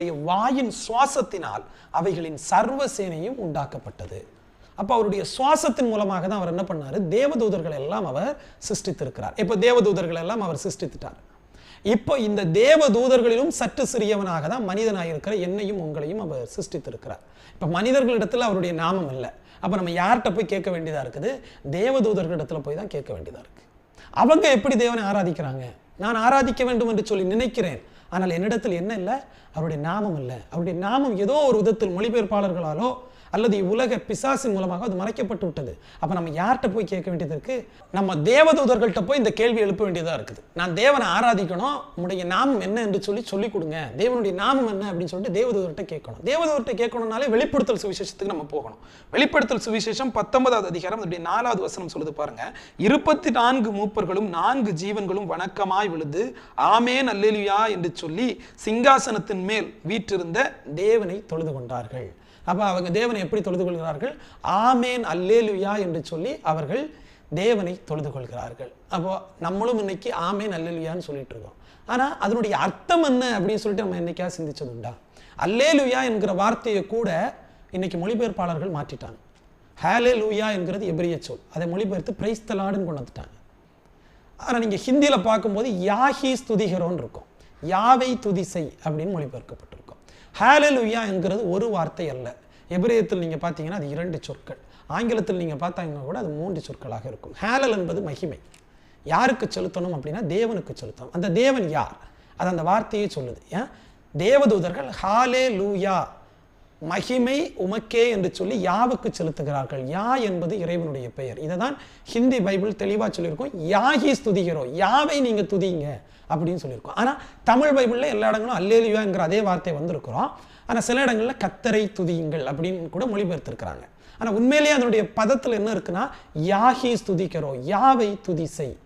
வாயின் சுவாசத்தினால் அவைகளின் சர்வ சேனையும் உண்டாக்கப்பட்டது. அப்ப அவருடைய சுவாசத்தின் மூலமாக தான் அவர் என்ன பண்ணாரு, தேவதூதர்கள் எல்லாம் அவர் சிருஷ்டித்திருக்கிறார். இப்ப தேவதூதர்கள் எல்லாம் அவர் சிருஷ்டித்துட்டார். இப்போ இந்த தேவதூதர்களிலும் சற்று சிறியவனாக தான் மனிதனாக இருக்கிற என்னையும் உங்களையும் அவர் சிருஷ்டித்திருக்கிறார். இப்ப மனிதர்களிடத்துல அவருடைய நாமம் இல்லை. அப்ப நம்ம யார்கிட்ட போய் கேட்க வேண்டியதா இருக்குது? தேவதூதர்களிடத்துல போய் தான் கேட்க வேண்டியதா இருக்கு. அவங்க எப்படி தேவனை ஆராதிக்கிறாங்க? நான் ஆராதிக்க வேண்டும் என்று சொல்லி நினைக்கிறேன், ஆனால் என்னிடத்தில் என்ன இல்லை? அவருடைய நாமம் இல்லை. அவருடைய நாமம் ஏதோ ஒரு விதத்தில் மொழிபெயர்ப்பாளர்களாலோ அல்லது உலக பிசாசின் மூலமாக அது மறைக்கப்பட்டு விட்டது. அப்ப நம்ம யார்கிட்ட போய் கேட்க வேண்டியது இருக்கு? நம்ம தேவதூதர்கள்ட்ட போய் இந்த கேள்வி எழுப்ப வேண்டியதா இருக்குது. நான் தேவனை ஆராதிக்கணும், உங்களுடைய நாமம் என்ன என்று சொல்லி கொடுங்க, தேவனுடைய நாமம் என்ன அப்படின்னு சொல்லிட்டு தேவதூதர்கிட்ட கேட்கணும். தேவதூதர்கிட்ட கேட்கணும்னாலே வெளிப்படுத்தல் சுவிசேஷத்துக்கு நம்ம போகணும். வெளிப்படுத்தல் சுவிசேஷம் 19வது அதிகாரம் 4வது வசனம் சொல்லுது பாருங்க. 24 மூப்பர்களும் 4 ஜீவன்களும் வணக்கமாய் விழுந்து ஆமேன் அல்லேலூயா என்று சொல்லி சிங்காசனத்தின் மேல் வீற்றிருந்த தேவனை தொழுது கொண்டார்கள். அப்ப அவங்க தேவனை எப்படி தொழுது கொள்கிறார்கள்? ஆமேன் அல்லேலூயா என்று சொல்லி அவர்கள் தேவனை தொழுது கொள்கிறார்கள். அப்போ நம்மளும் இன்னைக்கு ஆமேன் அல்லேலூயான்னு சொல்லிட்டு இருக்கோம். ஆனா அதனுடைய அர்த்தம் என்ன அப்படின்னு சொல்லிட்டு நம்ம என்னைக்கா சிந்திச்சது உண்டா? அல்லேலூயா என்கிற வார்த்தையை கூட இன்னைக்கு மொழிபெயர்ப்பாளர்கள் மாற்றிட்டாங்க. ஹalleluya என்கிறது எபிரிய சொல், அதை மொழிபெயர்த்து பிரைஸ் தி லார்ட்னு கொண்டு வந்துட்டாங்க. ஆனா நீங்க ஹிந்தியில பார்க்கும்போது யாஹி ஸ்துதிகிறோன்னு இருக்கும், யாவை துதி செய் அப்படின்னு மொழிபெயர்க்கப்பட்டிருக்கும். ஹalleluya என்கிறது ஒரு வார்த்தை அல்ல. எபிரேயத்தில் நீங்க பார்த்தீங்கன்னா அது 2 சொற்கள், ஆங்கிலத்தில் நீங்க பார்த்தாங்கன்னா கூட அது 3 சொற்களாக இருக்கும். ஹalel என்பது மகிமை, யாருக்கு செலுத்தணும் அப்படின்னா தேவனுக்கு செலுத்தணும். அந்த தேவன் யார்? அது அந்த வார்த்தையே சொல்லுது. ஏன் தேவதூதர்கள் ஹalleluya மகிமை உமக்கே என்று சொல்லி யாவுக்கு செலுத்துகிறார்கள். யா என்பது இறைவனுடைய பெயர். இதை தான் ஹிந்தி பைபிள் தெளிவாக சொல்லியிருக்கோம். யாகி ஸ்துதிகிறோம், யாவை நீங்க துதிங்க அப்படின்னு சொல்லியிருக்கோம். ஆனால் தமிழ் பைபிளில் எல்லா இடங்களும் அல்லேலூயா என்கிற அதே வார்த்தை வந்திருக்கிறோம். ஆனால் சில இடங்களில் கத்தரை துதியுங்கள் அப்படின்னு கூட மொழிபெயர்த்திருக்கிறாங்க. ஆனால் உண்மையிலேயே அதனுடைய பதத்தில் என்ன இருக்குன்னா, யாகி ஸ்துதிக்கிறோம், யாவை துதி செய்.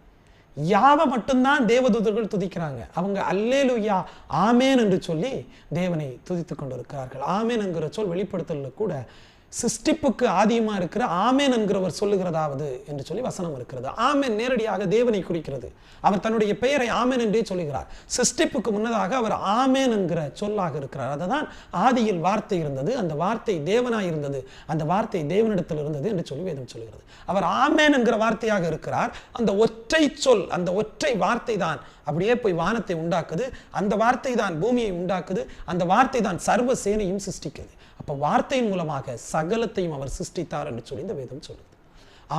யாவை மட்டும்தான் தேவதூதர்கள் துதிக்கிறாங்க. அவங்க அல்லேலூயா ஆமேன் என்று சொல்லி தேவனை துதித்து கொண்டு இருக்கிறார்கள். ஆமேன் என்கிற சொல் வெளிப்படுத்தல கூட சிருஷ்டிப்புக்கு ஆதியமா இருக்கிற ஆமேன் என்கிறவர் சொல்லுகிறதாவது என்று சொல்லி வசனம் இருக்கிறது. ஆமேன் நேரடியாக தேவனை குறிக்கிறது. அவர் தன்னுடைய பெயரை ஆமேன் என்றே சொல்லுகிறார். சிருஷ்டிப்புக்கு முன்னதாக அவர் ஆமேன் என்கிற சொல்லாக இருக்கிறார். அதுதான் ஆதியில் வார்த்தை இருந்தது, அந்த வார்த்தை தேவனாய் இருந்தது, அந்த வார்த்தை தேவனிடத்தில் இருந்தது என்று சொல்லி வேதம் சொல்கிறது. அவர் ஆமேன் என்கிற வார்த்தையாக இருக்கிறார். அந்த ஒற்றை சொல், அந்த ஒற்றை வார்த்தை தான் அப்படியே போய் வானத்தை உண்டாக்குது, அந்த வார்த்தை தான் பூமியை உண்டாக்குது, அந்த வார்த்தை தான் சர்வ சேனையும் சிருஷ்டிக்குது. அப்ப வார்த்தையின் மூலமாக சகலத்தையும் அவர் சிருஷ்டித்தார் என்று சொல்லி இந்த வேதம் சொல்லுது.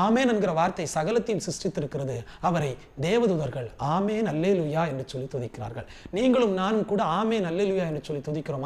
ஆமேன் என்கிற வார்த்தை சகலத்தையும் சிருஷ்டித்திருக்கிறது. அவரை தேவதூதர்கள் ஆமேன் அல்லேலூயா என்று சொல்லி துதிக்கிறார்கள். நீங்களும் நானும் கூட ஆமேன் அல்லேலூயா என்று சொல்லி துதிக்கிறோம்.